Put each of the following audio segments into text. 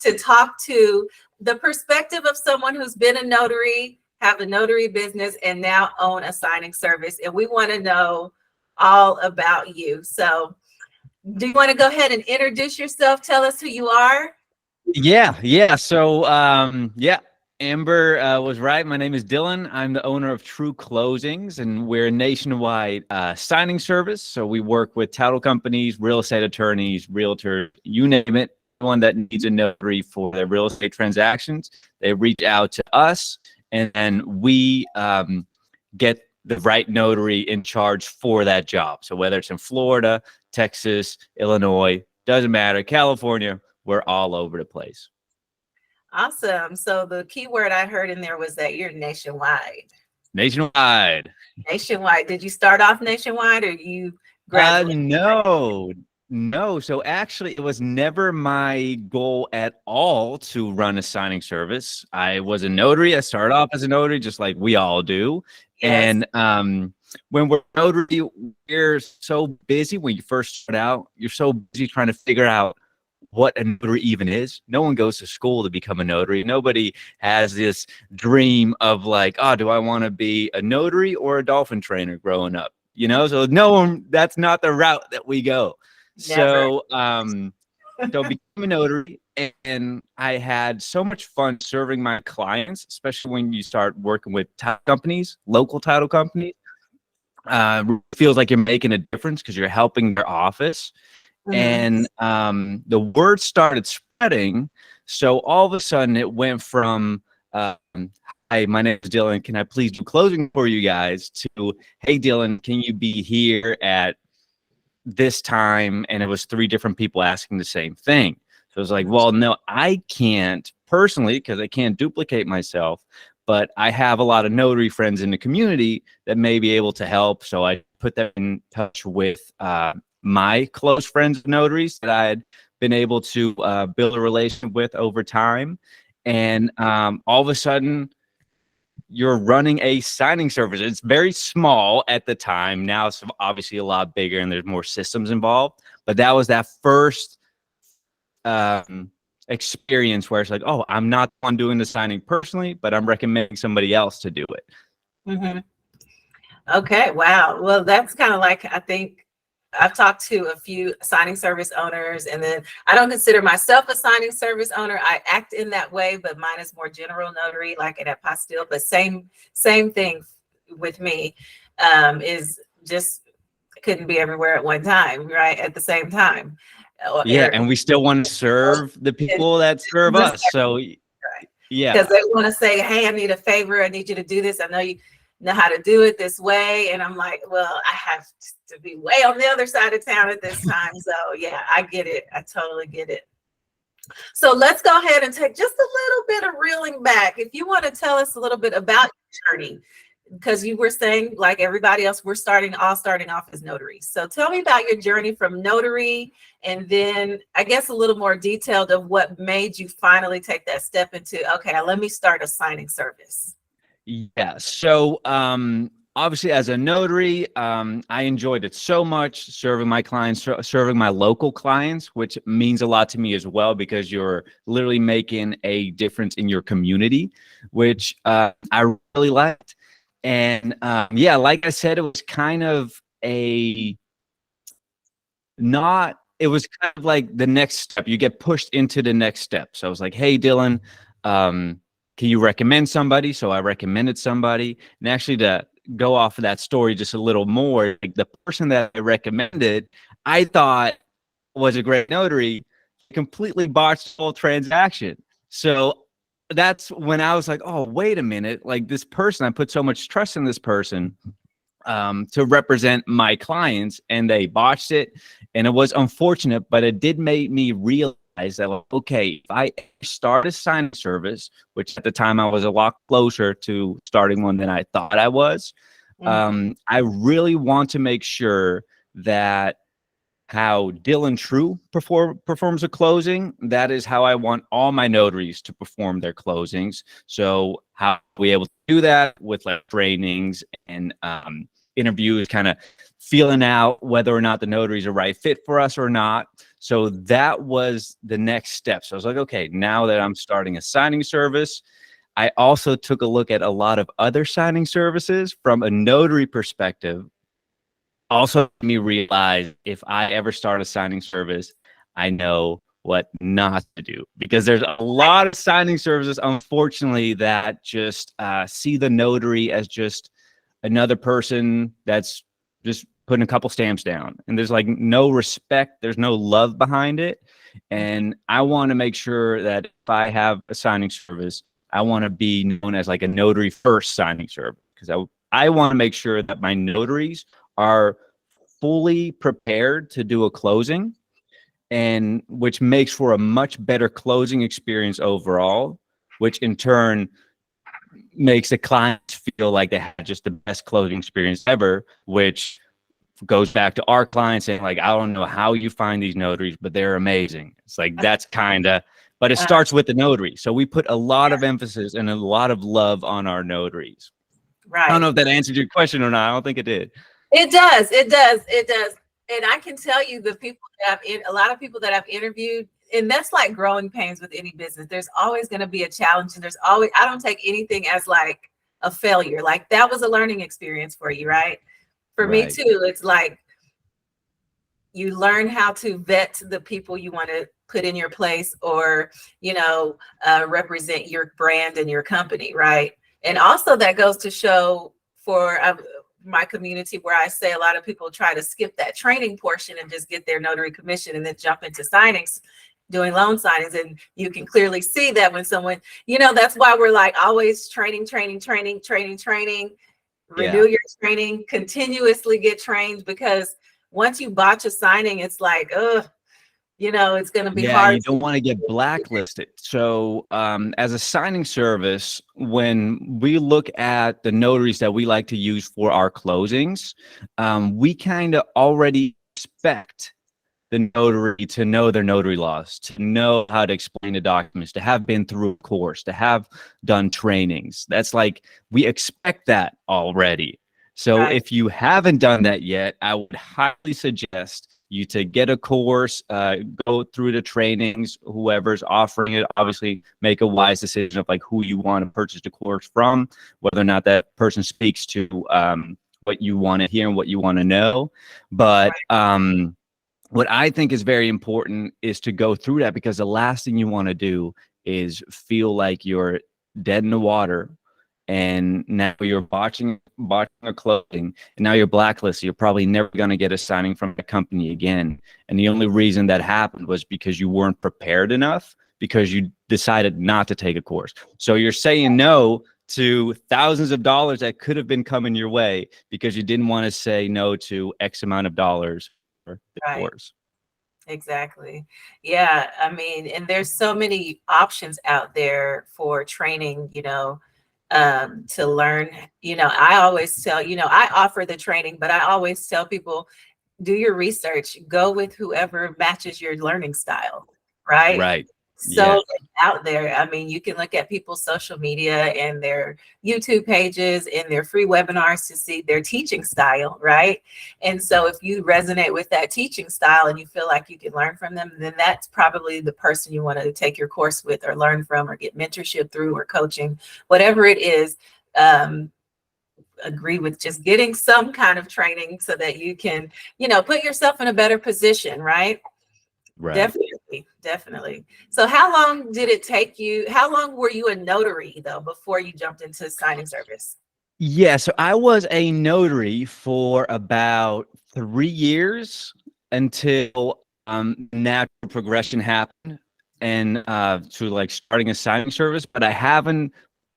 to talk to the perspective of someone who's been a notary, have a notary business, and now own a signing service. And we want to know all about you. So do you want to go ahead and introduce yourself? Tell us who you are. Yeah. So, yeah, Amber was right. My name is Dillon. I'm the owner of True Closings, and we're a nationwide signing service. So we work with title companies, real estate attorneys, realtors, you name it. Anyone that needs a notary for their real estate transactions, they reach out to us, and then we get the right notary in charge for that job. So whether it's in Florida, Texas, Illinois, doesn't matter, California, we're all over the place. Awesome. So the key word I heard in there was that you're nationwide. Nationwide. Nationwide. Did you start off nationwide, or you graduated? No. So actually, it was never my goal at all to run a signing service. I was a notary. I started off as a notary, just like we all do. Yes. And when we're notary, we're so busy. When you first start out, you're so busy trying to figure out what a notary even is. No one goes to school to become a notary. Nobody has this dream of like, oh, do I want to be a notary or a dolphin trainer growing up? You know, so no one, that's not the route that we go. Never. So, so became a notary, and I had so much fun serving my clients, especially when you start working with title companies, local title companies. Feels like you're making a difference because you're helping their office. Mhm. And the word started spreading. So all of a sudden it went from, hi, my name is Dillon. Can I please do closing for you guys? To, hey, Dillon, can you be here at this time? And it was 3 different people asking the same thing. So it was like, well, no, I can't personally because I can't duplicate myself. But I have a lot of notary friends in the community that may be able to help. So I put them in touch with my close friends notaries that I had been able to build a relationship with over time. And all of a sudden, you're running a signing service. It's very small at the time. Now it's obviously a lot bigger and there's more systems involved. But that was that first experience where it's like, oh, I'm not the one doing the signing personally, but I'm recommending somebody else to do it. Mhm. Okay. Wow. Well, that's kind of like, I think I've talked to a few signing service owners, and then I don't consider myself a signing service owner. I act in that way, but mine is more general notary, like an apostille. But same thing with me, is just couldn't be everywhere at one time, right? At the same time. Yeah, and we still want to serve the people that serve us. So Because yeah. they want to say, hey, I need a favor. I need you to do this. I know you know how to do it this way. And I'm like, well, I have to be way on the other side of town at this time. So yeah, I get it. I totally get it. So let's go ahead and take just a little bit of reeling back. If you want to tell us a little bit about your journey, because you were saying, like everybody else, we're starting off as notaries. So tell me about your journey from notary, and then I guess a little more detailed of what made you finally take that step into, okay, let me start a signing service. Yeah. So obviously as a notary, I enjoyed it so much, serving my clients, serving my local clients, which means a lot to me as well, because you're literally making a difference in your community, which I really liked. And yeah, like I said, it was kind of it was kind of like the next step. You get pushed into the next step. So I was like, hey, Dillon, can you recommend somebody? So I recommended somebody. And actually, to go off of that story just a little more, like the person that I recommended, I thought was a great notary, completely botched the whole transaction. So that's when I was like, oh, wait a minute. Like this person, I put so much trust in this person to represent my clients, and they botched it. And it was unfortunate, but it did make me realize that, like, okay, if I start a signing service, which at the time I was a lot closer to starting one than I thought I was, I really want to make sure that how Dillon True performs a closing, that is how I want all my notaries to perform their closings. So how are we able to do that with like trainings and interviews, kind of feeling out whether or not the notary is a right fit for us or not. So that was the next step. So I was like, okay, now that I'm starting a signing service, I also took a look at a lot of other signing services from a notary perspective. Also made me realize if I ever start a signing service, I know what not to do, because there's a lot of signing services, unfortunately, that just see the notary as just another person that's just putting a couple stamps down, and there's like no respect, there's no love behind it. And I want to make sure that if I have a signing service, I want to be known as like a notary first signing service, because I want to make sure that my notaries are fully prepared to do a closing, and which makes for a much better closing experience overall, which in turn makes the clients feel like they had just the best closing experience ever, which goes back to our clients saying like, I don't know how you find these notaries, but they're amazing. It's like, that's kind of, but it starts with the notary. So we put a lot of emphasis and a lot of love on our notaries. I don't know Right. if that answered your question or not. I don't think it did. It does. It does. It does. And I can tell you the people that a lot of people that I've interviewed, and that's like growing pains with any business. There's always going to be a challenge, and there's always, I don't take anything as like a failure. Like that was a learning experience for you, right? For me Right. too. It's like you learn how to vet the people you want to put in your place, or, represent your brand and your company, right? And also that goes to show for my community, where I say a lot of people try to skip that training portion and just get their notary commission and then jump into signings, doing loan signings. And you can clearly see that when someone, that's why we're like always training, renew your training, continuously get trained, because once you botch a signing, it's like, it's going to be Yeah, hard. you don't want to get blacklisted. So as a signing service, when we look at the notaries that we like to use for our closings, we kind of already expect the notary to know their notary laws, to know how to explain the documents, to have been through a course, to have done trainings. That's like, we expect that already. So Right. if you haven't done that yet, I would highly suggest you to get a course, go through the trainings, whoever's offering it. Obviously make a wise decision of like who you want to purchase the course from, whether or not that person speaks to what you want to hear and what you want to know. But what I think is very important is to go through that, because the last thing you want to do is feel like you're dead in the water, and now you're botching a closing, and now you're blacklisted. You're probably never going to get a signing from a company again. And the only reason that happened was because you weren't prepared enough, because you decided not to take a course. So you're saying no to thousands of dollars that could have been coming your way because you didn't want to say no to X amount of dollars for the Right. course. Exactly. Yeah. I mean, and there's so many options out there for training, to learn. I always tell, I offer the training, but I always tell people, do your research, go with whoever matches your learning style, right? Right. So Yeah. out there, I mean, you can look at people's social media and their YouTube pages and their free webinars to see their teaching style, right? And so if you resonate with that teaching style and you feel like you can learn from them, then that's probably the person you want to take your course with, or learn from, or get mentorship through, or coaching, whatever it is. Agree with just getting some kind of training so that you can, put yourself in a better position, right? Right. Definitely. So how long did it take you? How long were you a notary though before you jumped into signing service? Yeah. So I was a notary for about 3 years until natural progression happened, and to like starting a signing service. But I haven't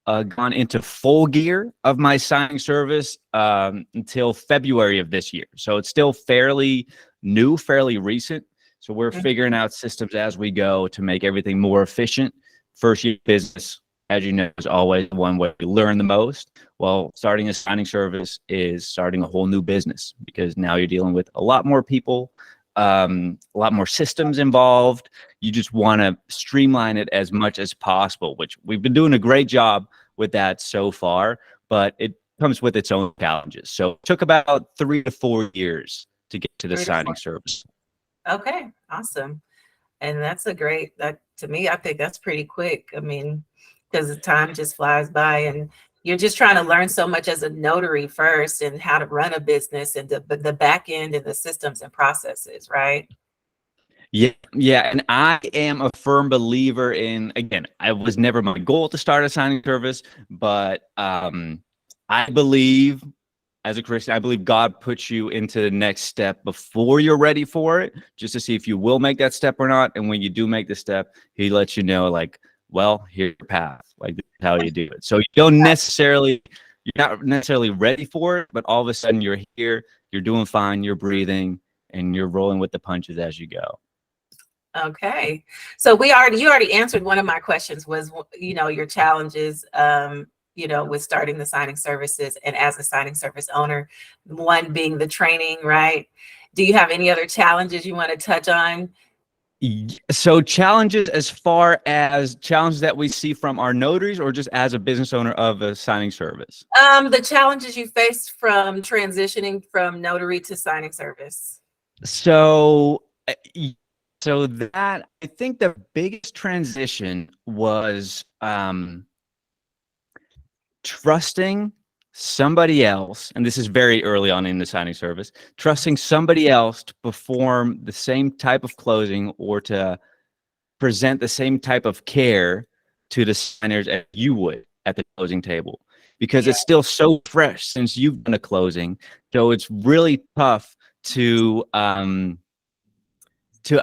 gone into full gear of my signing service until February of this year. So it's still fairly new, fairly recent. So we're figuring out systems as we go to make everything more efficient. First year business, as you know, is always one where we learn the most. Well, starting a signing service is starting a whole new business, because now you're dealing with a lot more people, a lot more systems involved. You just want to streamline it as much as possible, which we've been doing a great job with that so far, but it comes with its own challenges. So it took about 3 to 4 years to get to the signing service. Okay. Awesome. And that's a great, that to me, I think that's pretty quick. I mean, because the time just flies by and you're just trying to learn so much as a notary first and how to run a business and the back end and the systems and processes, right? Yeah, yeah, and I am a firm believer in, again, I was never my goal to start a signing service, but I believe as a Christian, I believe God puts you into the next step before you're ready for it, just to see if you will make that step or not. And when you do make the step, he lets you know, like, well, here's your path. Like, this is how you do it. So you don't necessarily, you're not necessarily ready for it, but all of a sudden you're here, you're doing fine, you're breathing, and you're rolling with the punches as you go. Okay. So you already answered one of my questions was, your challenges, with starting the signing services and as a signing service owner, one being the training, right? Do you have any other challenges you want to touch on? So challenges as far as challenges that we see from our notaries or just as a business owner of a signing service? The challenges you faced from transitioning from notary to signing service. So, so that I think the biggest transition was trusting somebody else, and this is very early on in the signing service, trusting somebody else to perform the same type of closing or to present the same type of care to the signers as you would at the closing table, because Yeah, it's still so fresh since you've done a closing. So it's really tough to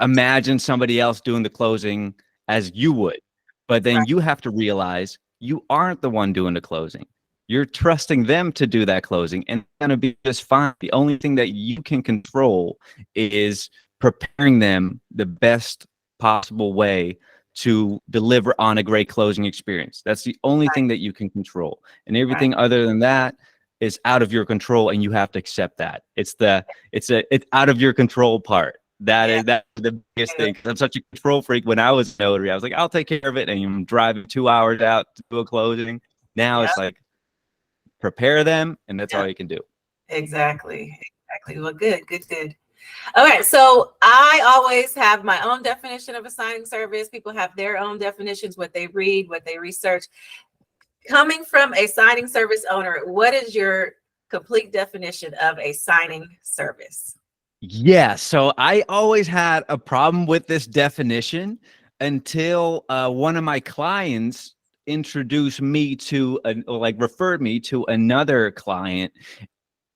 imagine somebody else doing the closing as you would. But then right. you have to realize you aren't the one doing the closing. You're trusting them to do that closing, and it's going to be just fine. The only thing that you can control is preparing them the best possible way to deliver on a great closing experience. That's the only thing that you can control. And Right. everything other than that is out of your control, and you have to accept that. It's out of your control part. Yeah. That's the biggest thing. 'Cause I'm such a control freak. When I was a notary, I was like, I'll take care of it. And I'm driving 2 hours out to do a closing. Now Yeah. it's like, prepare them, and that's Yeah. all you can do. Exactly. Exactly. Well, good, good, good. All right. So I always have my own definition of a signing service. People have their own definitions, what they read, what they research. Coming from a signing service owner, what is your complete definition of a signing service? Yeah, so I always had a problem with this definition until one of my clients introduced me to, or like referred me to another client,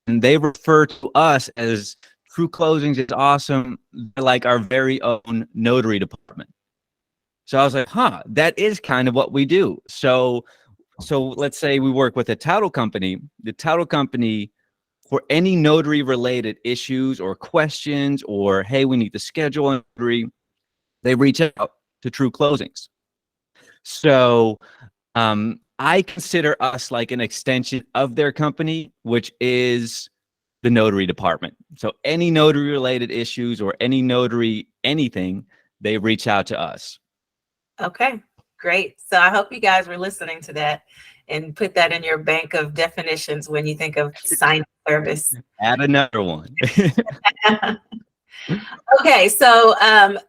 and they refer to us as True Closings is awesome. They're like our very own notary department. So I was like, huh, that is kind of what we do. So let's say we work with a title company. The title company, for any notary related issues or questions, or hey, we need to schedule a notary, they reach out to True Closings. So I consider us like an extension of their company, which is the notary department. So any notary related issues or any notary anything, they reach out to us. Okay, great. So I hope you guys were listening to that and put that in your bank of definitions when you think of signing service. Add another one. Okay, so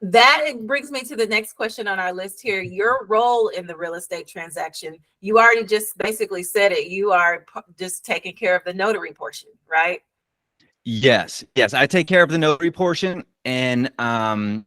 that brings me to the next question on our list here. Your role in the real estate transaction, you already just basically said it. You are just taking care of the notary portion, right? Yes, yes, I take care of the notary portion, and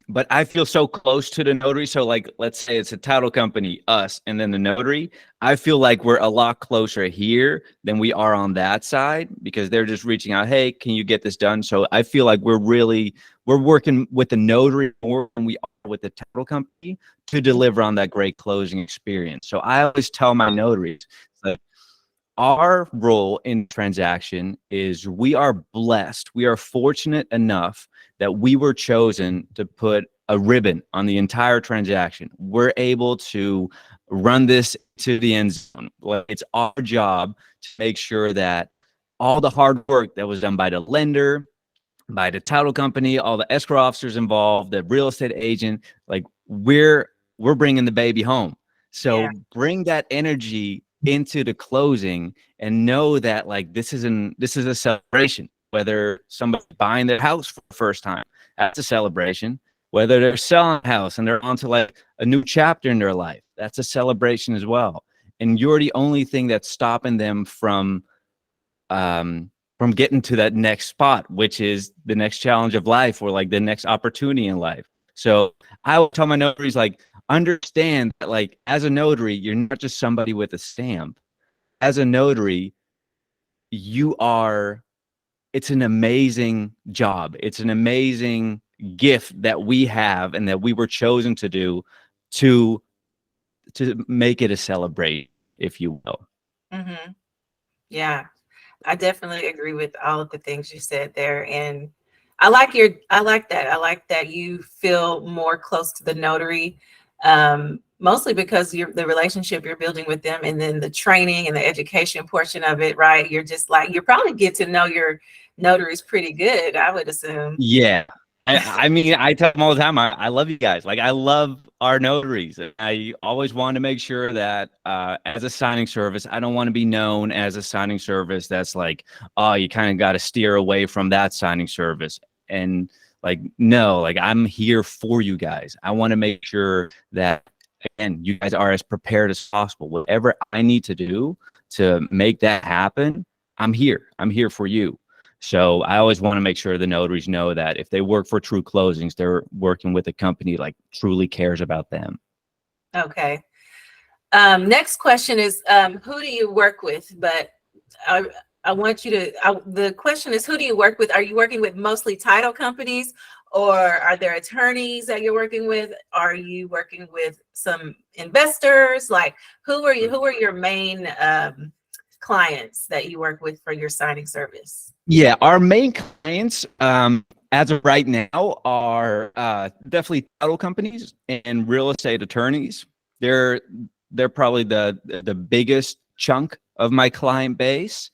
but I feel so close to the notary. So like, let's say it's a title company, us, and then the notary. I feel like we're a lot closer here than we are on that side, because they're just reaching out, hey, can you get this done? So I feel like we're working with the notary more than we are with the title company to deliver on that great closing experience. So I always tell my notaries, like, our role in transaction is we are blessed. We are fortunate enough that we were chosen to put a ribbon on the entire transaction. We're able to run this to the end zone. It's our job to make sure that all the hard work that was done by the lender, by the title company, all the escrow officers involved, the real estate agent, like we're bringing the baby home. Yeah, So bring that energy into the closing and know that like this is a celebration. Whether somebody's buying their house for the first time, that's a celebration. whether they're selling a house and they're onto like a new chapter in their life. That's a celebration as well. And you're the only thing that's stopping them from getting to that next spot, which is the next challenge of life or like the next opportunity in life. So I will tell my notaries, like, understand that like as a notary, you're not just somebody with a stamp. As a notary, you are, it's an amazing job. It's an amazing gift that we have and that we were chosen to do to make it a celebration, if you will. Mm-hmm. Yeah, I definitely agree with all of the things you said there. And I like that. I like that you feel more close to the notary, mostly because the relationship you're building with them, and then the training and the education portion of it, right? You're just like, you probably get to know your notaries pretty good, I would assume. Yeah. I mean, I tell them all the time, I love you guys. Like, I love our notaries. I always want to make sure that as a signing service, I don't want to be known as a signing service that's like, oh, you kind of got to steer away from that signing service. And like, no, like, I'm here for you guys. I want to make sure that, again, you guys are as prepared as possible. Whatever I need to do to make that happen, I'm here. I'm here for you. So I always want to make sure the notaries know that if they work for True Closings, they're working with a company like truly cares about them. Okay. Next question is, who do you work with? But I want you to, the question is, who do you work with? Are you working with mostly title companies, or are there attorneys that you're working with? Are you working with some investors? Like, who are your main clients that you work with for your signing service? Yeah, our main clients, as of right now, are definitely title companies and real estate attorneys. They're probably the biggest chunk of my client base.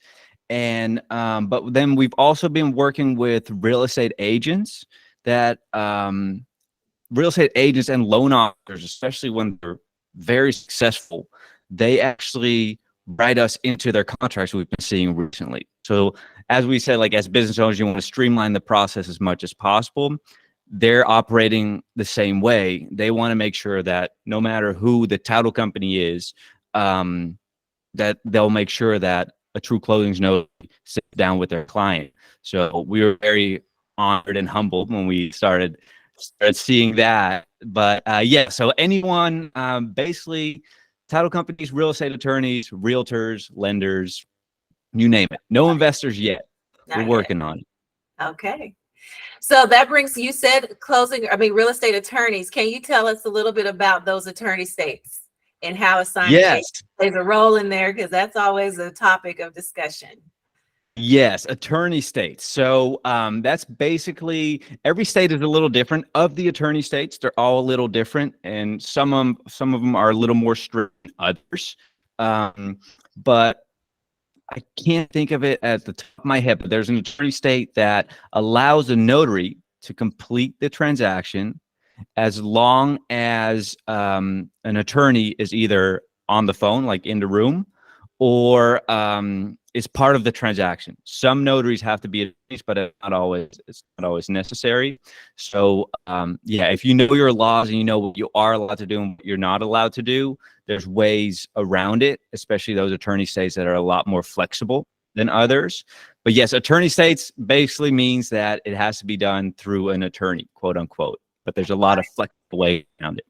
And but then we've also been working with real estate agents that real estate agents and loan officers, especially when they're very successful, they actually write us into their contracts we've been seeing recently. So as we said, like, as business owners, you want to streamline the process as much as possible. They're operating the same way. They want to make sure that no matter who the title company is, that they'll make sure that a True Closings notary sits down with their client. So we were very honored and humbled when we started seeing that. But yeah, so anyone, basically title companies, real estate attorneys, realtors, lenders, you name it. No investors yet. We're Not yet. working on it. Okay. So that brings, you said real estate attorneys. Can you tell us a little bit about those attorney states and how a signing Yes. agent plays a role in there? Because that's always a topic of discussion. Yes, attorney states. So that's basically, every state is a little different. Of the attorney states, they're all a little different, and some of them are a little more strict than others. But I can't think of it at the top of my head. But there's an attorney state that allows a notary to complete the transaction as long as an attorney is either on the phone, like in the room, or is part of the transaction. Some notaries have to be attorneys, but it's not always necessary. So yeah, if you know your laws and you know what you are allowed to do and what you're not allowed to do, there's ways around it, especially those attorney states that are a lot more flexible than others. But yes, attorney states basically means that it has to be done through an attorney, quote unquote. But there's a lot of flexible ways around it.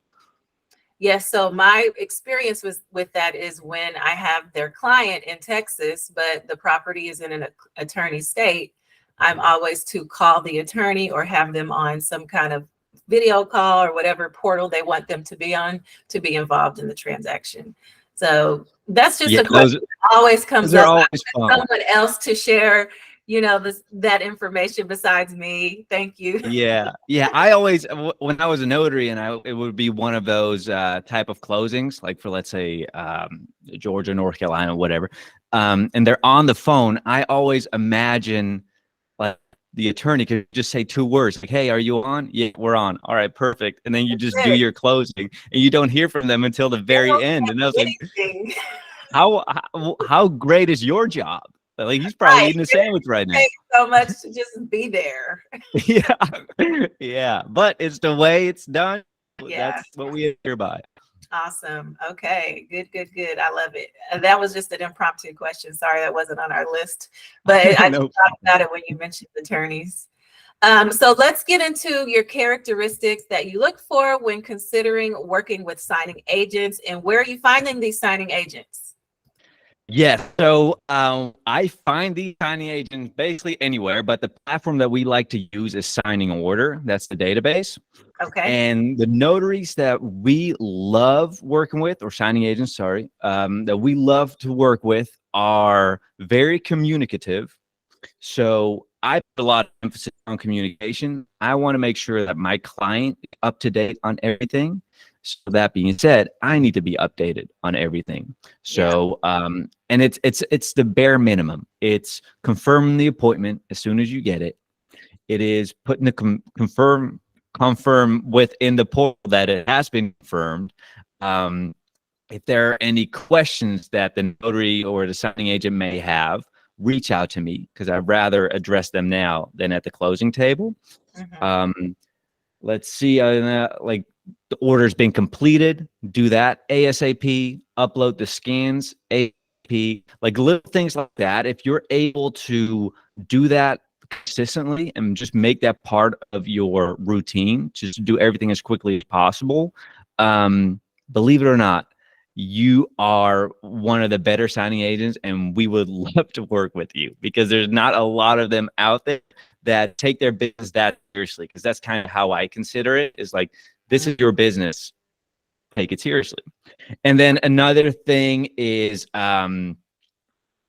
Yes. So my experience with that is when I have their client in Texas, but the property is in an attorney state, I'm always to call the attorney or have them on some kind of video call or whatever portal they want them to be on to be involved in the transaction. So that's just a question that always comes up. Always someone else to share, that information besides me. Thank you. Yeah. I always, when I was a notary, and it would be one of those type of closings, like for, let's say, Georgia, North Carolina, whatever, and they're on the phone, I always imagine like the attorney could just say 2 words, like, "Hey, are you on?" "Yeah, we're on." "All right, perfect." And then you just do your closing, and you don't hear from them until the very end. And I was like, how great is your job? Like he's probably Right. eating a sandwich right now. Thank you so much to just be there. Yeah, yeah. But it's the way it's done. Yeah. That's what we adhere by. Awesome. Okay. Good, good, good. I love it. That was just an impromptu question. Sorry, that wasn't on our list, but I just No. thought about it when you mentioned attorneys. So let's get into your characteristics that you look for when considering working with signing agents, and where are you finding these signing agents? Yes. So I find these signing agents basically anywhere, but the platform that we like to use is Signing Order. That's the database. Okay. And the notaries that we love working with, or signing agents, sorry, that we love to work with are very communicative. So I put a lot of emphasis on communication. I want to make sure that my client is up to date on everything. So that being said, I need to be updated on everything. Yeah. So and it's the bare minimum. It's confirming the appointment as soon as you get it. It is putting the confirm within the portal that it has been confirmed. If there are any questions that the notary or the signing agent may have, reach out to me because I'd rather address them now than at the closing table. Mhm. Let's see, like the order's been completed, do that ASAP, upload the scans ASAP, like little things like that. If you're able to do that consistently and just make that part of your routine, just do everything as quickly as possible, believe it or not, you are one of the better signing agents, and we would love to work with you because there's not a lot of them out there that take their business that seriously. Because that's kind of how I consider it, is like, this is your business, take it seriously. And then another thing is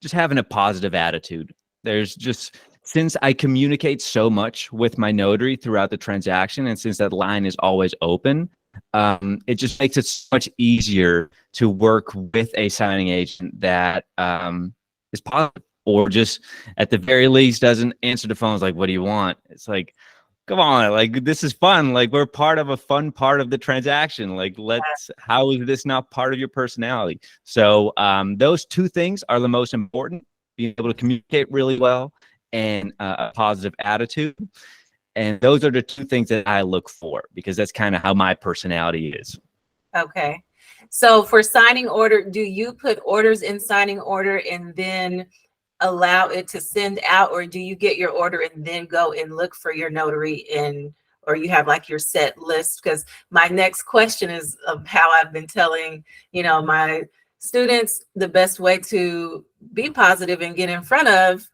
just having a positive attitude. There's just, since I communicate so much with my notary throughout the transaction, and since that line is always open, it just makes it so much easier to work with a signing agent that is positive, or just at the very least doesn't answer the phone. It's like, what do you want? It's like, come on, like this is fun. Like we're part of a fun part of the transaction. Like how is this not part of your personality? So those two things are the most important: being able to communicate really well and a positive attitude. And those are the two things that I look for because that's kind of how my personality is. Okay. So for signing order, do you put orders in signing order and then allow it to send out, or do you get your order and then go and look for your notary in, or you have like your set list? Because my next question is of how I've been telling, my students the best way to be positive and get in front of,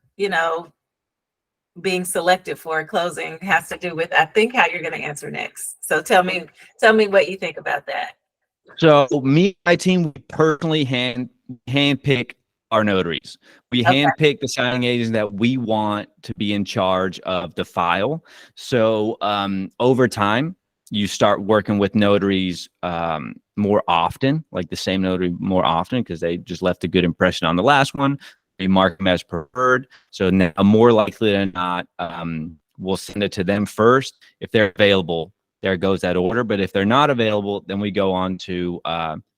being selected for a closing has to do with, I think, how you're going to answer next. So tell me what you think about that. So me and my team, we personally handpick our notaries. We Okay. handpick the signing agents that we want to be in charge of the file. So over time, you start working with notaries more often, like the same notary more often, because they just left a good impression on the last one. We mark them as preferred. So now more likely than not, we'll send it to them first. If they're available, there goes that order. But if they're not available, then we go on to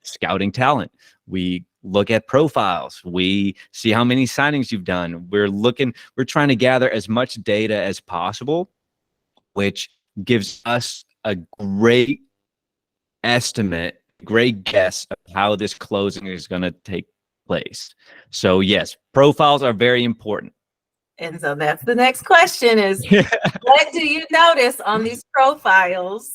scouting talent. We look at profiles. We see how many signings you've done. We're trying to gather as much data as possible, which gives us a great estimate, great guess of how this closing is going to take place. So yes, profiles are very important. And so that's the next question is, what do you notice on these profiles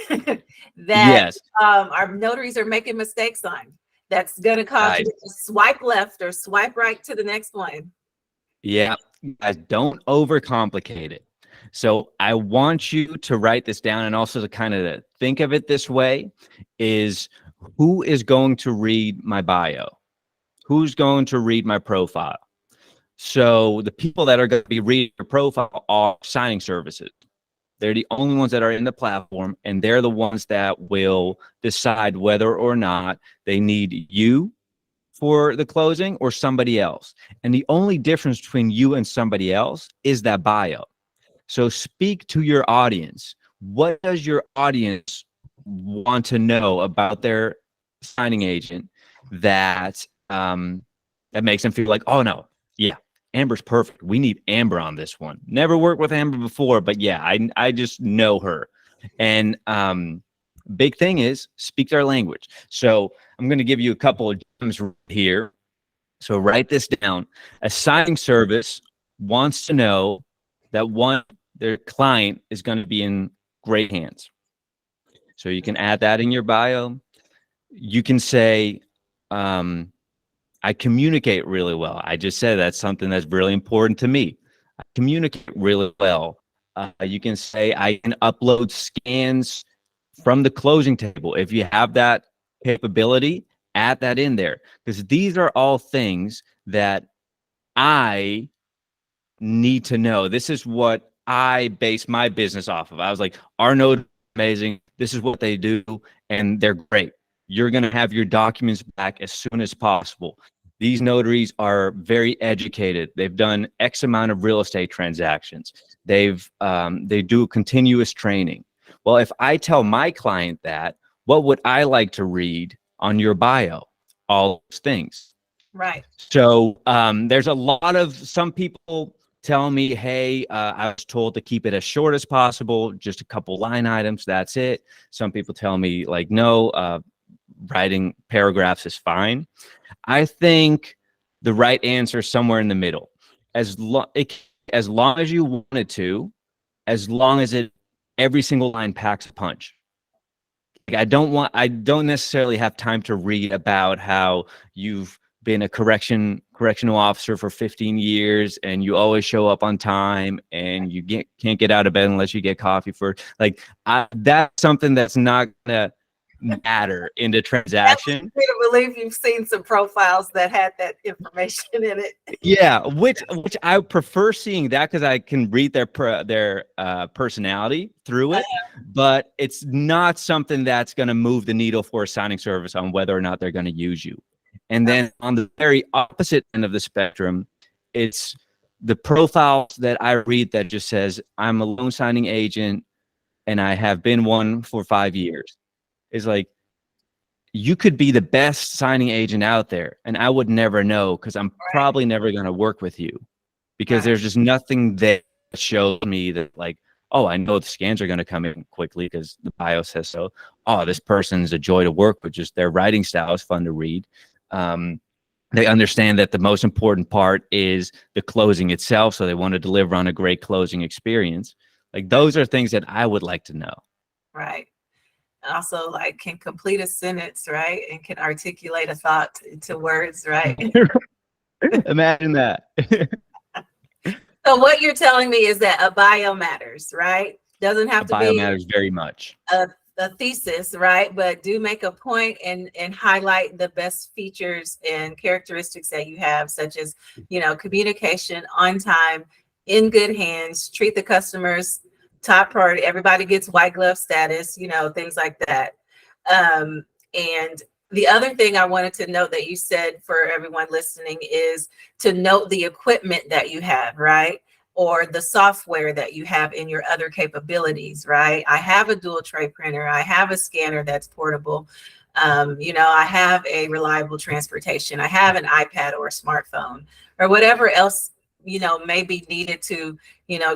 that Yes. our notaries are making mistakes on? That's going to cause you to swipe left or swipe right to the next one. Yeah, guys, don't overcomplicate it. So I want you to write this down, and also to kind of think of it this way: is who is going to read my bio? Who's going to read my profile? So the people that are going to be reading your profile are signing services. They're the only ones that are in the platform, and they're the ones that will decide whether or not they need you for the closing or somebody else. And the only difference between you and somebody else is that bio. So speak to your audience. What does your audience want to know about their signing agent that that makes them feel like, oh no, yeah, Amber's perfect. We need Amber on this one. Never worked with Amber before, but yeah, I just know her. And big thing is speak their language. So I'm going to give you a couple of gems here. So write this down. A signing service wants to know that their client is going to be in great hands. So you can add that in your bio. You can say, I communicate really well. I just said that's something that's really important to me. I communicate really well. You can say I can upload scans from the closing table. If you have that capability, add that in there, because these are all things that I need to know. This is what I base my business off of. I was like, our node is amazing. This is what they do, and they're great. You're going to have your documents back as soon as possible. These notaries are very educated. They've done X amount of real estate transactions. They do continuous training. Well, if I tell my client that, what would I like to read on your bio? All those things. Right. So there's a lot of, some people tell me, hey, I was told to keep it as short as possible, just a couple line items, that's it. Some people tell me like, no, writing paragraphs is fine. I think the right answer is somewhere in the middle. As long as you want it to, as long as every single line packs a punch. Like, I don't necessarily have time to read about how you've been a correctional officer for 15 years and you always show up on time and you can't get out of bed unless you get coffee first. Like, that's something that's not gonna matter in the transaction. I believe you've seen some profiles that had that information in it. Yeah, which I prefer seeing that, because I can read their personality through it, but it's not something that's going to move the needle for a signing service on whether or not they're going to use you. And then on the very opposite end of the spectrum, it's the profiles that I read that just says, I'm a loan signing agent and I have been one for 5 years. It's like, you could be the best signing agent out there and I would never know, because I'm probably never going to work with you, because there's just nothing that shows me that, like, oh, I know the scans are going to come in quickly because the bio says so. Oh, this person's a joy to work with. Just their writing style is fun to read. They understand that the most important part is the closing itself, so they want to deliver on a great closing experience. Like, those are things that I would like to know. Right. Also, like, can complete a sentence, right? And can articulate a thought to words, right? Imagine that. So what you're telling me is that a bio matters, right? Doesn't have to bio be matters very much. A thesis, right? But do make a point and highlight the best features and characteristics that you have, such as, communication, on time, in good hands, treat the customers top priority. Everybody gets white glove status, things like that. And the other thing I wanted to note that you said for everyone listening is to note the equipment that you have, right? Or the software that you have in your other capabilities, right? I have a dual tray printer. I have a scanner that's portable. I have a reliable transportation. I have an iPad or a smartphone or whatever else, may be needed to,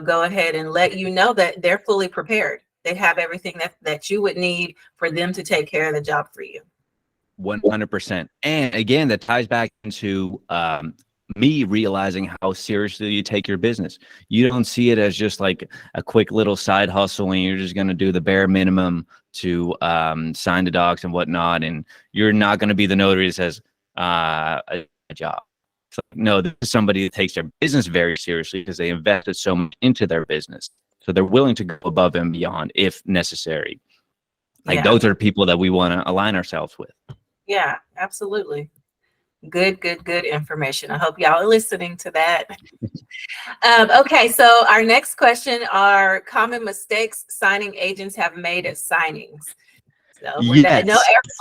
go ahead and let you know that they're fully prepared. They have everything that you would need for them to take care of the job for you. 100%. And again, that ties back into me realizing how seriously you take your business. You don't see it as just like a quick little side hustle and you're just going to do the bare minimum to sign the docs and whatnot. And you're not going to be the notary that says a job. So, no, this is somebody that takes their business very seriously because they invested so much into their business. So they're willing to go above and beyond if necessary. Like, those are people that we want to align ourselves with. Yeah, absolutely. Good information. I hope y'all are listening to that. Okay, so our next question are common mistakes signing agents have made at signings. So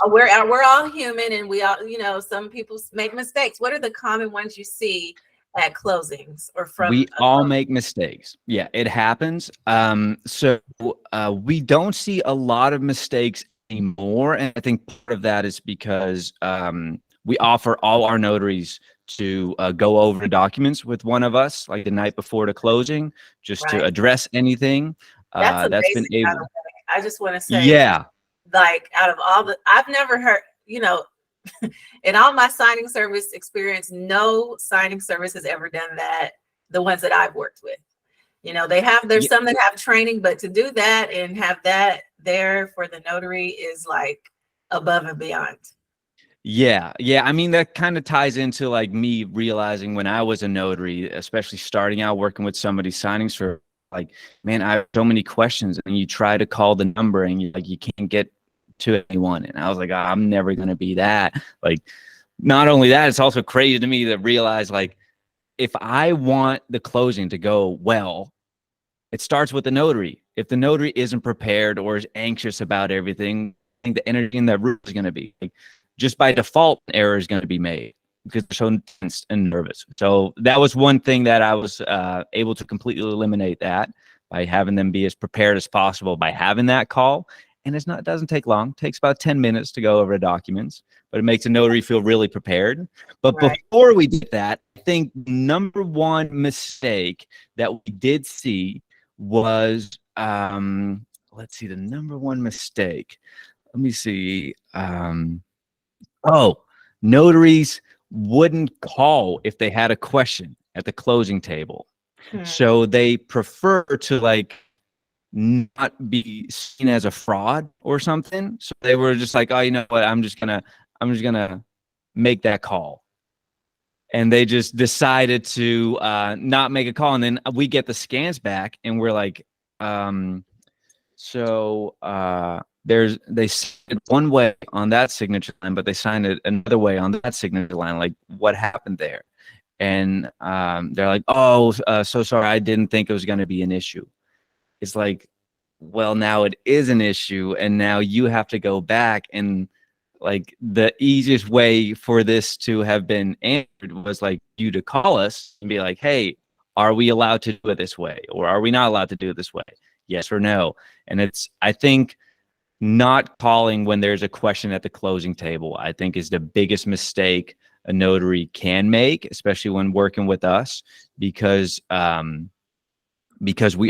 we're all human and we all, some people make mistakes. What are the common ones you see at closings or from? We all make mistakes. Yeah, it happens. So we don't see a lot of mistakes anymore. And I think part of that is because we offer all our notaries to go over the documents with one of us, like the night before the closing, just to Right. address anything. That's That's been amazing, by the able. way. I just want to say, Yeah. like, out of all the, I've never heard, in all my signing service experience, no signing service has ever done that. The ones that I've worked with, there's some that have training, but to do that and have that there for the notary is like above and beyond. Yeah. Yeah. I mean, that kind of ties into like me realizing when I was a notary, especially starting out working with somebody signing for, like, man, I have so many questions, and you try to call the number and you can't get to anyone. And I was like, I'm never going to be that. Like, not only that, it's also crazy to me to realize, like, if I want the closing to go well, it starts with the notary. If the notary isn't prepared or is anxious about everything, I think the energy in that room is going to be like, just by default, an error is going to be made because they're so tense and nervous. So that was one thing that I was able to completely eliminate, that by having them be as prepared as possible by having that call. And it doesn't take long. It takes about 10 minutes to go over the documents, but it makes a notary feel really prepared. But Right. before we did that, I think number one mistake that we did see was, let's see, the number one mistake. Let me see. Notaries wouldn't call if they had a question at the closing table. So they prefer to, like, not be seen as a fraud or something. So they were just like, oh, you know what? I'm just gonna make that call. And they just decided to not make a call. And then we get the scans back and we're like, they signed it one way on that signature line, but they signed it another way on that signature line. Like, what happened there? And they're like, oh, so sorry, I didn't think it was going to be an issue. It's like, well, now it is an issue, and now you have to go back, and like the easiest way for this to have been answered was like you to call us and be like, hey, are we allowed to do it this way, or are we not allowed to do it this way? Yes or no. And I think not calling when there's a question at the closing table, I think, is the biggest mistake a notary can make, especially when working with us, because we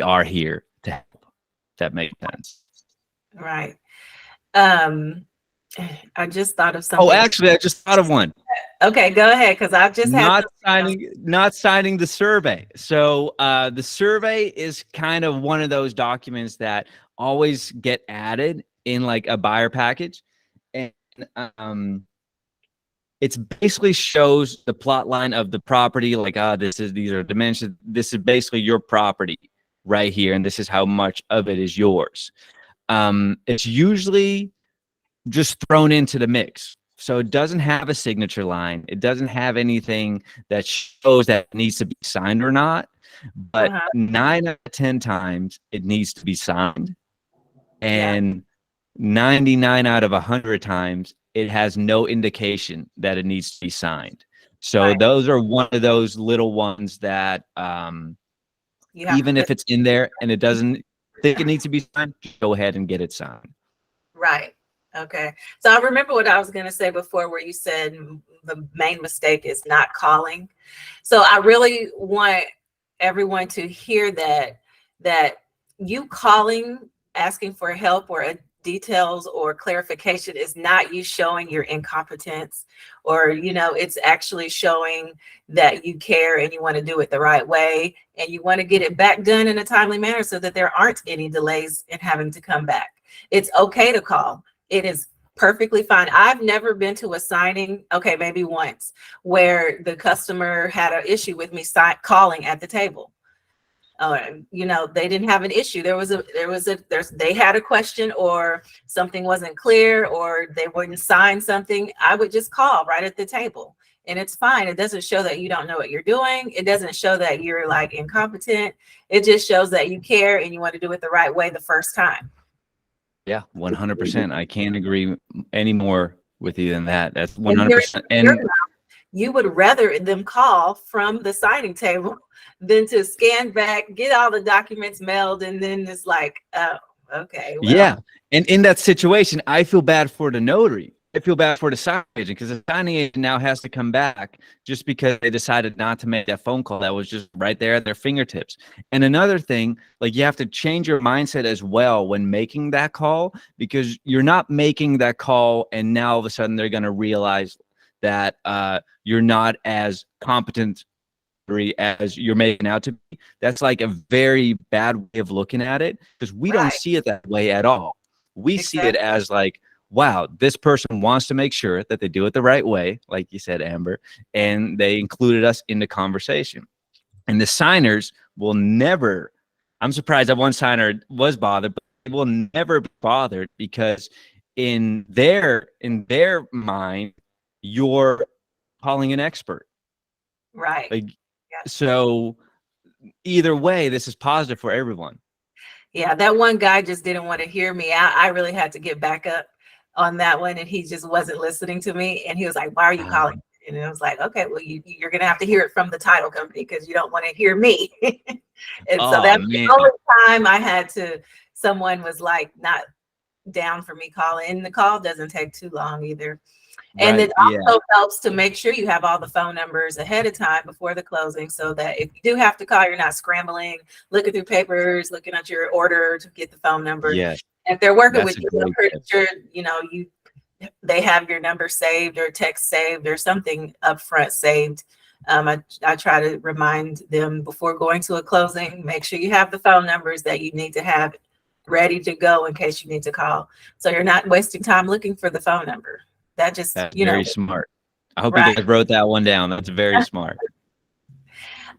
are here to help. If that makes sense. Right. I just thought of something. Oh, actually, I just thought of one. Okay, go ahead, because I've just not signing the survey. So the survey is kind of one of those documents that always get added in like a buyer package, and it's basically shows the plot line of the property. Like, these are dimensions. This is basically your property right here, and this is how much of it is yours. It's usually just thrown into the mix. So it doesn't have a signature line. It doesn't have anything that shows that it needs to be signed or not. But 9 out of 10 times it needs to be signed. And 99 out of 100 times it has no indication that it needs to be signed. So those are one of those little ones that even if it's in there and it doesn't think it needs to be signed, go ahead and get it signed. Right. Okay. So I remember what I was going to say before, where you said the main mistake is not calling. So I really want everyone to hear that you calling, asking for help or details or clarification is not you showing your incompetence, or, it's actually showing that you care and you want to do it the right way, and you want to get it back done in a timely manner so that there aren't any delays in having to come back. It's okay to call. It is perfectly fine. I've never been to a signing, okay, maybe once, where the customer had an issue with me calling at the table. They didn't have an issue. They had a question, or something wasn't clear, or they wouldn't sign something. I would just call right at the table, and it's fine. It doesn't show that you don't know what you're doing. It doesn't show that you're like incompetent. It just shows that you care and you want to do it the right way the first time. Yeah, 100%. I can't agree any more with you than that. That's 100%. And you would rather them call from the signing table than to scan back, get all the documents mailed, and then it's like, oh, okay. Well. Yeah. And in that situation, I feel bad for the notary, I feel bad for the signing agent because the signing agent now has to come back just because they decided not to make that phone call that was just right there at their fingertips. And another thing, like you have to change your mindset as well when making that call, because you're not making that call and now all of a sudden they're going to realize that you're not as competent as you're making out to be. That's like a very bad way of looking at it, because we don't Right. see it that way at all. We see it Exactly. as like, wow, this person wants to make sure that they do it the right way, like you said, Amber, and they included us in the conversation. And the signers will never, I'm surprised that one signer was bothered, but they will never be bothered because in their mind, you're calling an expert. Right. Like, Yeah. so either way, this is positive for everyone. Yeah, that one guy just didn't want to hear me. I really had to get back up on that one, and he just wasn't listening to me. And he was like, "Why are you calling?" And I was like, "Okay, well, you're gonna have to hear it from the title company because you don't want to hear me." And so Oh that's the man. only time I had to. Someone was like not down for me calling, and the call doesn't take too long either. And it Right. Yeah. also helps to make sure you have all the phone numbers ahead of time before the closing, so that if you do have to call, you're not scrambling, looking through papers, looking at your order to get the phone number. Yes. If they're working That's with a you, I'm great pretty tip. sure, they have your number saved or text saved or something up front saved. I try to remind them before going to a closing, make sure you have the phone numbers that you need to have ready to go in case you need to call. So you're not wasting time looking for the phone number. That just, That's very smart. I hope you right. guys wrote that one down. That's very smart.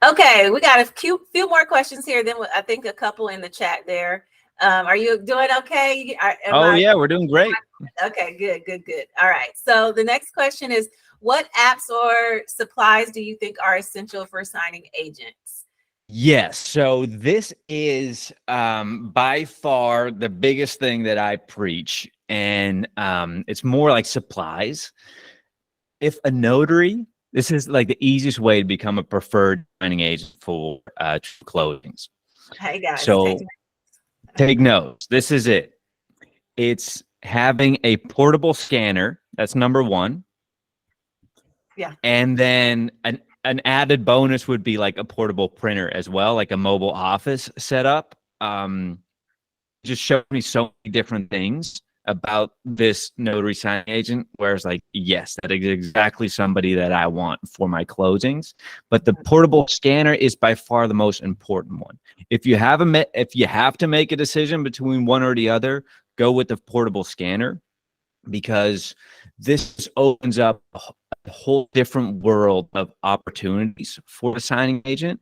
Okay, we got a few more questions here. Then I think a couple in the chat there. Are you doing okay? Oh yeah, we're doing great. Okay, good. All right. So the next question is, what apps or supplies do you think are essential for signing agents? Yes. So this is by far the biggest thing that I preach. And it's more like supplies. If a notary, this is like the easiest way to become a preferred signing agent for closings. Hey guys, So take notes. This is it. It's having a portable scanner. That's number one. Yeah. And then an added bonus would be like a portable printer as well, like a mobile office setup. Just showed me so many different things about this notary signing agent, where it's like, yes, that is exactly somebody that I want for my closings. But the portable scanner is by far the most important one. If you have to make a decision between one or the other, go with the portable scanner, because this opens up a whole different world of opportunities for the signing agent.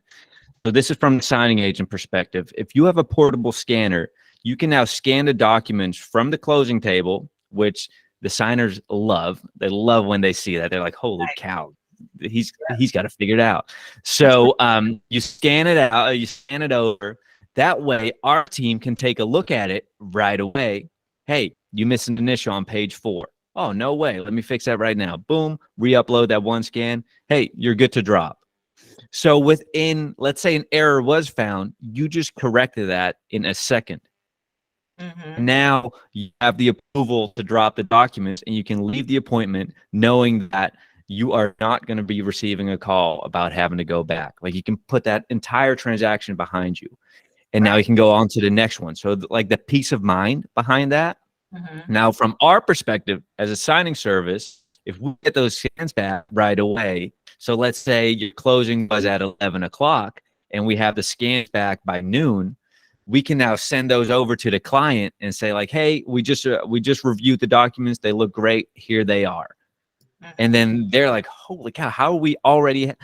So this is from the signing agent perspective. If you have a portable scanner, you can now scan the documents from the closing table, which the signers love. They love when they see that. They're like, holy cow, he's got to figure it out. So you scan it out, you scan it over. That way our team can take a look at it right away. Hey, you missed an initial on page 4. Oh, no way. Let me fix that right now. Boom, re-upload that one scan. Hey, you're good to drop. So within, let's say an error was found, you just corrected that in a second. Now you have the approval to drop the documents, and you can leave the appointment knowing that you are not going to be receiving a call about having to go back. Like, you can put that entire transaction behind you, and now you can go on to the next one. So like the peace of mind behind that. Now, from our perspective as a signing service, if we get those scans back right away, so let's say your closing was at 11 o'clock and we have the scans back by noon, we can now send those over to the client and say like, hey, we just reviewed the documents. They look great. Here they are. And then they're like, holy cow, how are we already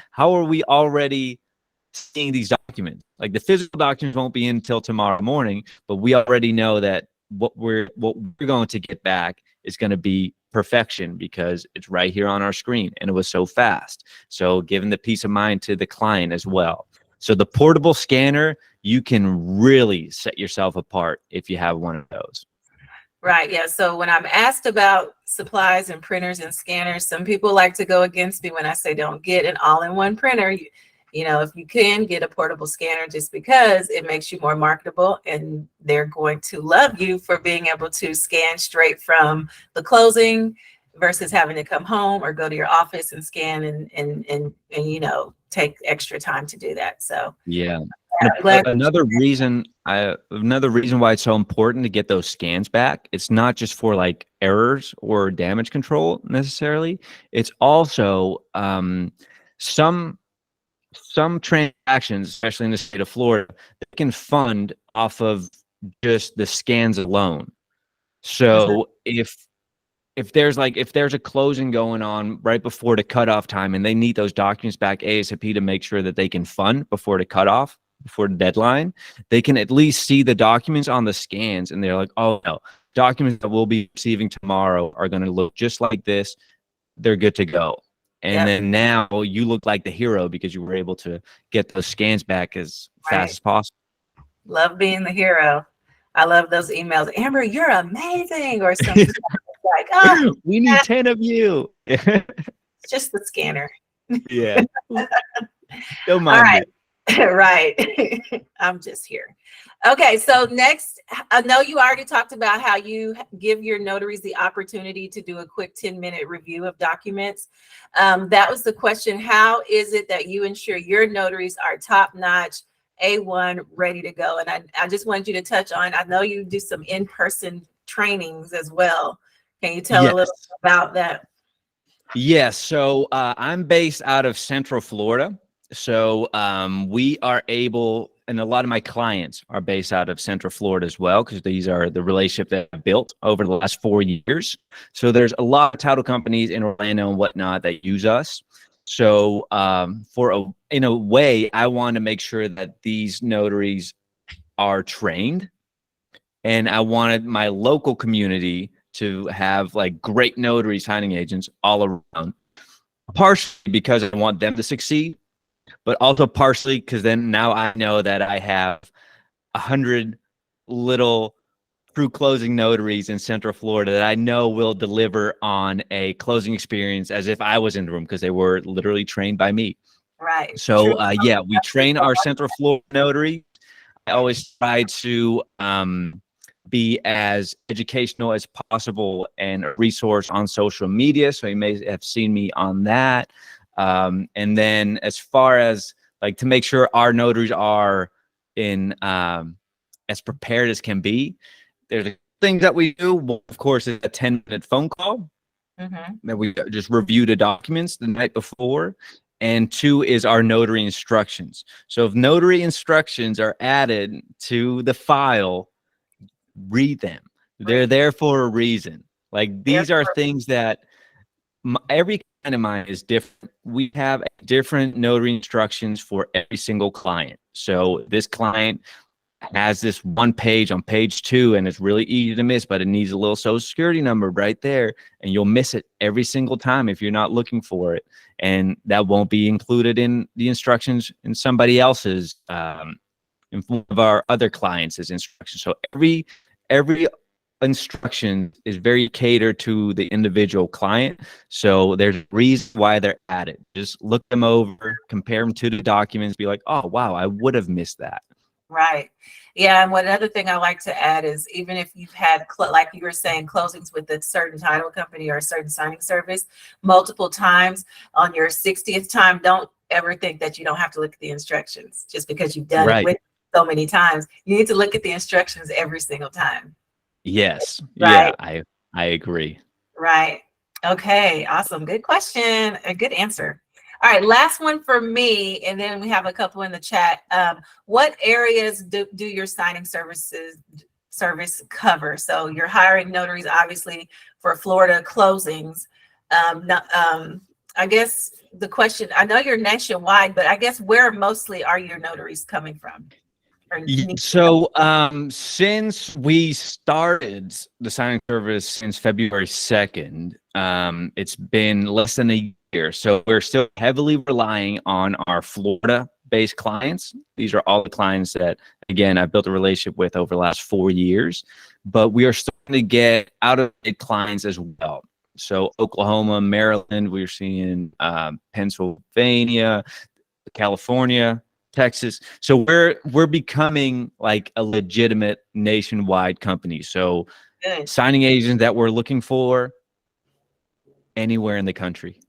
seeing these documents? Like, the physical documents won't be in until tomorrow morning, but we already know that what we're going to get back is going to be perfection, because it's right here on our screen and it was so fast. So giving the peace of mind to the client as well. So the portable scanner, you can really set yourself apart if you have one of those. Right. Yeah. So when I'm asked about supplies and printers and scanners, some people like to go against me when I say don't get an all-in-one printer. If you can get a portable scanner, just because it makes you more marketable, and they're going to love you for being able to scan straight from the closing versus having to come home or go to your office and scan and you know, take extra time to do that. So Yeah. I'm glad. Another reason why it's so important to get those scans back, it's not just for like errors or damage control necessarily. It's also some transactions, especially in the state of Florida, they can fund off of just the scans alone. So if there's a closing going on right before the cutoff time and they need those documents back ASAP to make sure that they can fund before the cutoff, before the deadline, they can at least see the documents on the scans and they're like, oh no, documents that we'll be receiving tomorrow are going to look just like this. They're good to go. And Yep. then now you look like the hero because you were able to get those scans back as fast as possible. Love being the hero. I love those emails. Amber, you're amazing, or something like, oh, we need 10 of you. it's just the scanner. Yeah. Don't All mind right. Right. I'm just here. Okay. So next, I know you already talked about how you give your notaries the opportunity to do a quick 10-minute review of documents. That was the question. How is it that you ensure your notaries are top-notch, A1, ready to go? And I just wanted you to touch on, I know you do some in-person trainings as well. Can you tell a little about that? Yes. So I'm based out of Central Florida. So we are able, and a lot of my clients are based out of Central Florida as well, because these are the relationship that I've built over the last 4 years. So there's a lot of title companies in Orlando and whatnot that use us. So in a way, I want to make sure that these notaries are trained, and I wanted my local community to have like great notary signing agents all around, partially because I want them to succeed, but also partially because then now I know that I have 100 little true closing notaries in Central Florida that I know will deliver on a closing experience as if I was in the room, because they were literally trained by me. Right. So yeah, we train our Central Florida notary. I always try to be as educational as possible and a resource on social media. So you may have seen me on that. And then as far as like to make sure our notaries are in as prepared as can be, there's things that we do. Well, of course, is a 10-minute phone call that we just review the documents the night before. And 2 is our notary instructions. So if notary instructions are added to the file, read them. They're there for a reason. Like these are things that every client of mine is different. We have different notary instructions for every single client. So this client has this one page on page 2 and it's really easy to miss, but it needs a little social security number right there, and you'll miss it every single time if you're not looking for it, and that won't be included in the instructions in somebody else's in one of our other clients' instructions. So every instruction is very catered to the individual client. So there's a reason why they're added. Just look them over, compare them to the documents, be like, oh wow, I would have missed that. Right. Yeah. And one other thing I like to add is, even if you've had, like you were saying, closings with a certain title company or a certain signing service multiple times, on your 60th time, don't ever think that you don't have to look at the instructions just because you've done it with so many times. You need to look at the instructions every single time. Yes. Right. Yeah, I agree. Right. Okay. Awesome. Good question. A good answer. All right, last one for me, and then we have a couple in the chat. What areas do your signing service cover? So you're hiring notaries, obviously, for Florida closings. I guess the question, I know you're nationwide, but I guess where mostly are your notaries coming from? So since we started the signing service since February 2nd, it's been less than a year. So we're still heavily relying on our Florida-based clients. These are all the clients that, again, I've built a relationship with over the last 4 years, but we are starting to get out-of-state clients as well. So Oklahoma, Maryland, we're seeing Pennsylvania, California, Texas. So we're becoming like a legitimate nationwide company. So signing agents that we're looking for, anywhere in the country.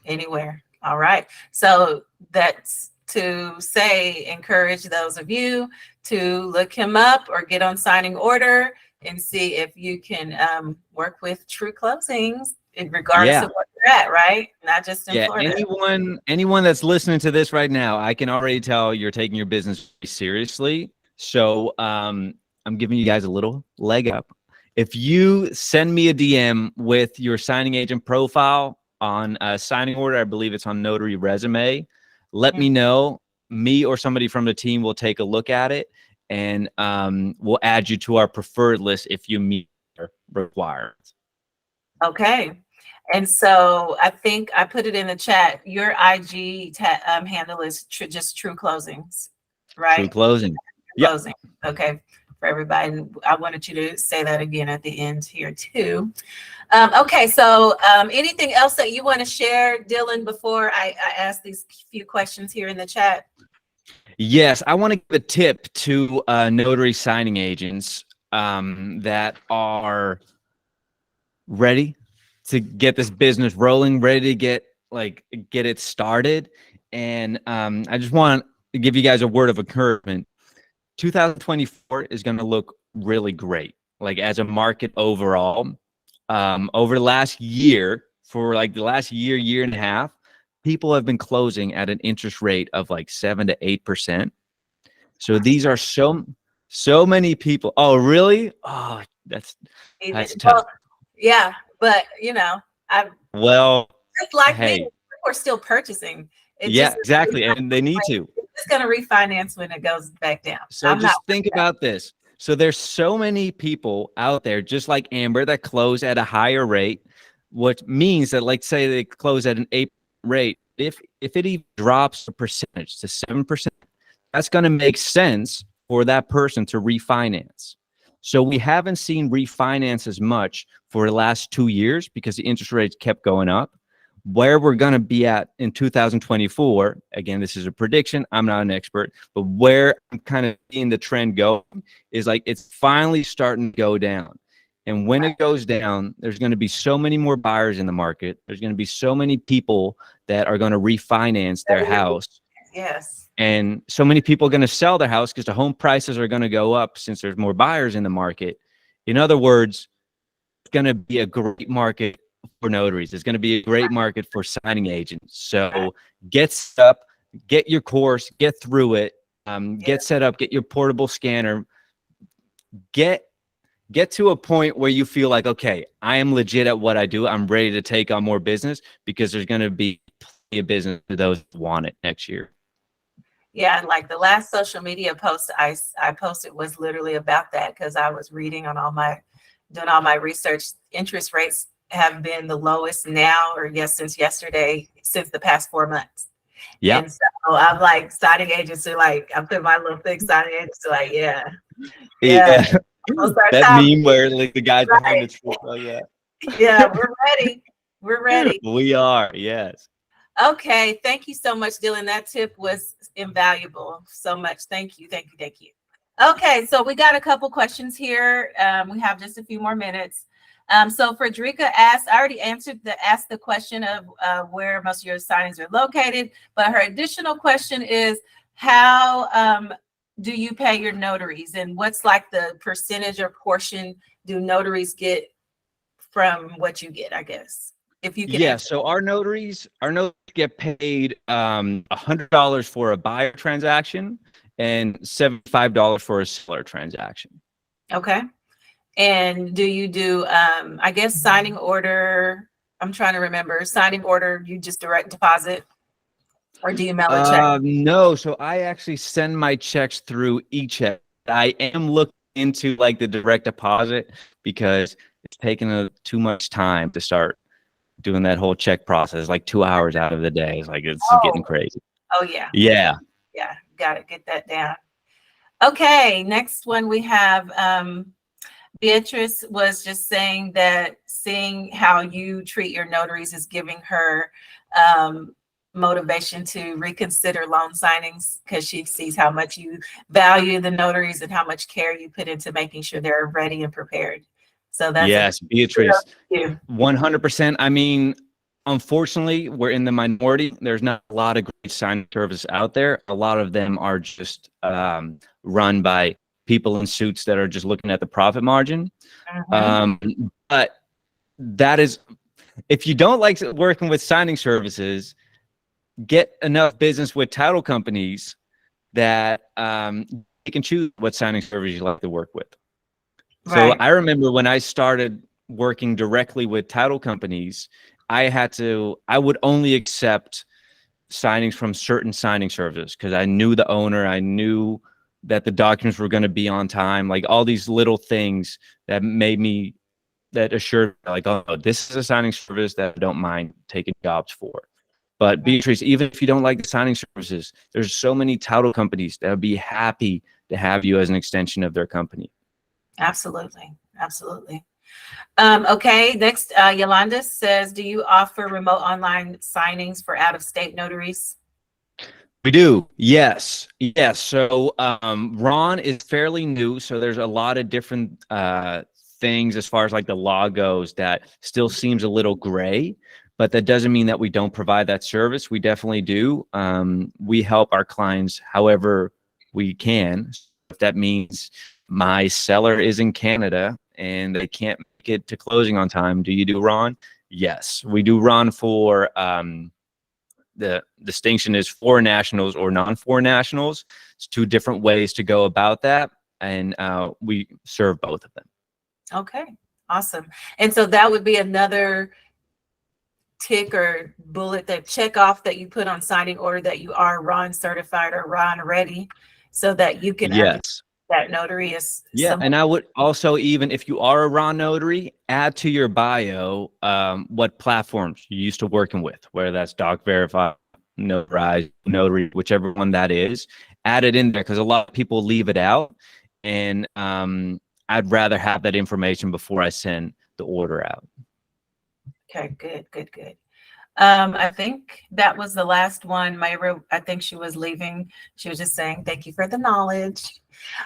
Anywhere. All right. So that's to say, encourage those of you to look him up or get on signing order and see if you can work with True Closings, regardless Yeah. of what you're at, right? Not just in Yeah. Florida. Anyone that's listening to this right now, I can already tell you're taking your business seriously. So I'm giving you guys a little leg up. If you send me a DM with your signing agent profile on a signing order, I believe it's on Notary Resume, let me know. Me or somebody from the team will take a look at it, and we'll add you to our preferred list if you meet our requirements. Okay. And so I think I put it in the chat. Your IG handle is just True Closings, right? True Closing. Yep. Closing. Okay. For everybody. And I wanted you to say that again at the end here too. Okay. So anything else that you want to share, Dillon, before I ask these few questions here in the chat? Yes. I want to give a tip to notary signing agents that are ready to get this business rolling, ready to get it started. And I just want to give you guys a word of encouragement. 2024 is going to look really great, like as a market overall. Over the last year, for like the last year and a half, people have been closing at an interest rate of like 7 to 8%. So these are so many people. Oh, really? Oh, that's tough. Well, yeah, but you know, Well, just like hey, me, people are still purchasing. Yeah, exactly, and they need to. It's going to refinance when it goes back down. So just think about this. So there's so many people out there, just like Amber, that close at a higher rate, which means that, like, say they close at an 8 rate. If it even drops a percentage to 7%, that's going to make sense for that person to refinance. So we haven't seen refinance as much for the last 2 years because the interest rates kept going up. Where we're going to be at in 2024, again, this is a prediction, I'm not an expert, but where I'm kind of seeing the trend go is like it's finally starting to go down. And when it goes down, there's going to be so many more buyers in the market. There's going to be so many people that are going to refinance their house. Yes. And so many people are going to sell their house because the home prices are going to go up since there's more buyers in the market. In other words, it's going to be a great market for notaries. It's going to be a great market for signing agents. So get set up, get your course, get through it, get set up, get your portable scanner, get to a point where you feel like, okay, I am legit at what I do. I'm ready to take on more business because there's going to be plenty of business for those who want it next year. Yeah, like the last social media post I posted was literally about that because I was reading on doing all my research. Interest rates have been the lowest now, or since yesterday, since the past 4 months. Yeah. And so I'm like, signing agents are like, I put my little thing, signing agents are like, yeah. That meme where like the guys behind the truck. Oh yeah. Yeah, we're ready. We're ready. We are, yes. Okay, thank you so much, Dillon. That tip was invaluable. So much. Thank you. Thank you. Thank you. Okay, so we got a couple questions here. We have just a few more minutes. So Frederica asked, I already asked the question of where most of your signings are located, but her additional question is how do you pay your notaries, and what's like the percentage or portion do notaries get from what you get, I guess, if you can. Yeah, so our notaries get paid $100 for a buyer transaction and $75 for a seller transaction. Okay. And do you do, I guess, signing order? I'm trying to remember. Signing order, you just direct deposit, or do you mail a check? No, so I actually send my checks through eCheck. I am looking into like the direct deposit because it's taking too much time to start doing that whole check process, like 2 hours out of the day. It's like it's getting crazy. Oh yeah. Yeah. Yeah, got to get that down. Okay, next one we have. Beatrice was just saying that seeing how you treat your notaries is giving her motivation to reconsider loan signings because she sees how much you value the notaries and how much care you put into making sure they're ready and prepared. So that's yes, Beatrice, 100%. I mean, unfortunately, we're in the minority. There's not a lot of great signing service out there. A lot of them are just run by people in suits that are just looking at the profit margin. But that is, if you don't like working with signing services, get enough business with title companies that you can choose what signing service you like to work with. So Right. I remember when I started working directly with title companies, I would only accept signings from certain signing services because I knew the owner. I knew that the documents were going to be on time, like all these little things that assured me, like, oh, this is a signing service that I don't mind taking jobs for. But Beatrice, even if you don't like the signing services, there's so many title companies that would be happy to have you as an extension of their company. Absolutely. Absolutely. Okay. Next, Yolanda says, do you offer remote online signings for out-of-state notaries? We do. Yes. Yes. So Ron is fairly new. So there's a lot of different things as far as like the law goes that still seems a little gray, but that doesn't mean that we don't provide that service. We definitely do. We help our clients however we can. If that means my seller is in Canada and they can't make it to closing on time, do you do Ron? Yes, we do Ron for the distinction is foreign nationals or non-foreign nationals. It's two different ways to go about that, and we serve both of them. Okay, awesome. And so that would be another tick or bullet, that check off that you put on signing order, that you are Ron certified or Ron ready, so that you can understand Yes. that notary is And I would also, even if you are a Ron notary, add to your bio what platforms you're used to working with, whether that's Doc Verify, Notarize, Notary, whichever one that is. Add it in there because a lot of people leave it out, and I'd rather have that information before I send the order out. Okay, good, good, good. I think that was the last one. Myra, I think she was leaving. She was just saying, thank you for the knowledge.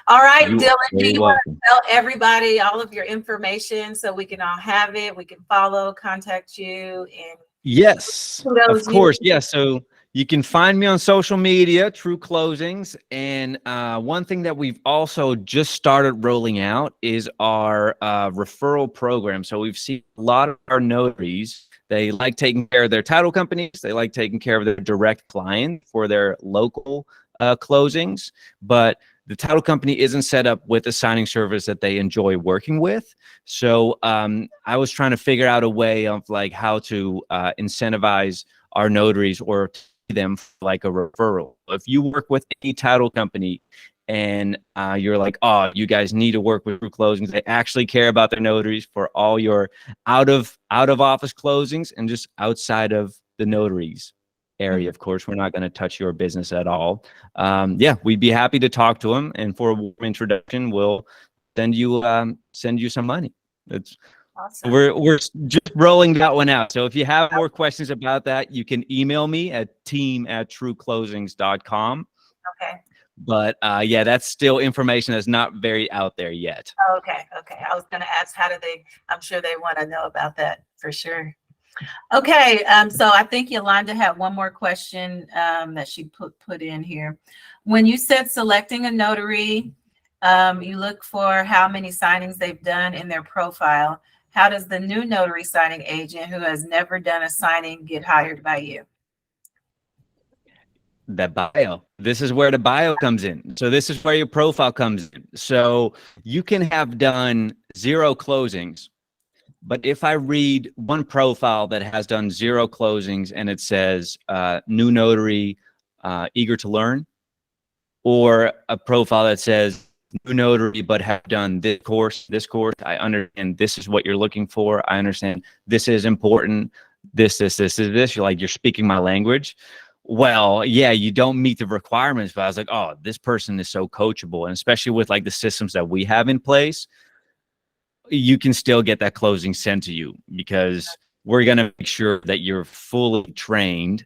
All right, Dillon, do you want to tell everybody all of your information so we can all have it? We can follow, contact you, and yes, of course. Yeah. So you can find me on social media, True Closings. And one thing that we've also just started rolling out is our referral program. So we've seen a lot of our notaries, they like taking care of their title companies. They like taking care of their direct client for their local closings. But the title company isn't set up with a signing service that they enjoy working with. So I was trying to figure out a way of like how to incentivize our notaries or them like a referral. If you work with any title company and you're like, oh, you guys need to work with True Closings, they actually care about their notaries for all your out of office closings and just outside of the notaries area. Of course, we're not going to touch your business at all. Yeah, we'd be happy to talk to them, and for a warm introduction, we'll send you some money. It's awesome. We're just rolling that one out. So if you have more questions about that, you can email me at team@trueclosings.com. Okay. But yeah, that's still information that's not very out there yet. Okay. Okay. I was going to ask, how do they, I'm sure they want to know about that for sure. Okay. So I think Yolanda had one more question that she put in here. When you said selecting a notary, you look for how many signings they've done in their profile. How does the new notary signing agent who has never done a signing get hired by you? The bio. This is where the bio comes in. So this is where your profile comes in. So you can have done 0 closings, but if I read one profile that has done 0 closings and it says new notary, eager to learn, or a profile that says new notary but have done this course, I understand this is what you're looking for. I understand this is important. This is this. You're like, you're speaking my language. Well, yeah, you don't meet the requirements, but I was like, oh, this person is so coachable. And especially with like the systems that we have in place, you can still get that closing sent to you because we're going to make sure that you're fully trained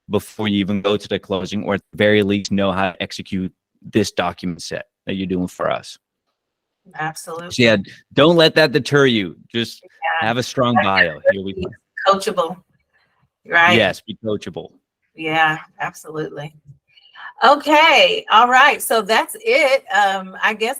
before you even go to the closing, or at the very least know how to execute this document set that you're doing for us. Absolutely. So yeah, don't let that deter you. Just have a strong bio. Here we go. Coachable. Right. Yes, be coachable. Yeah, absolutely. Okay. All right. So that's it. I guess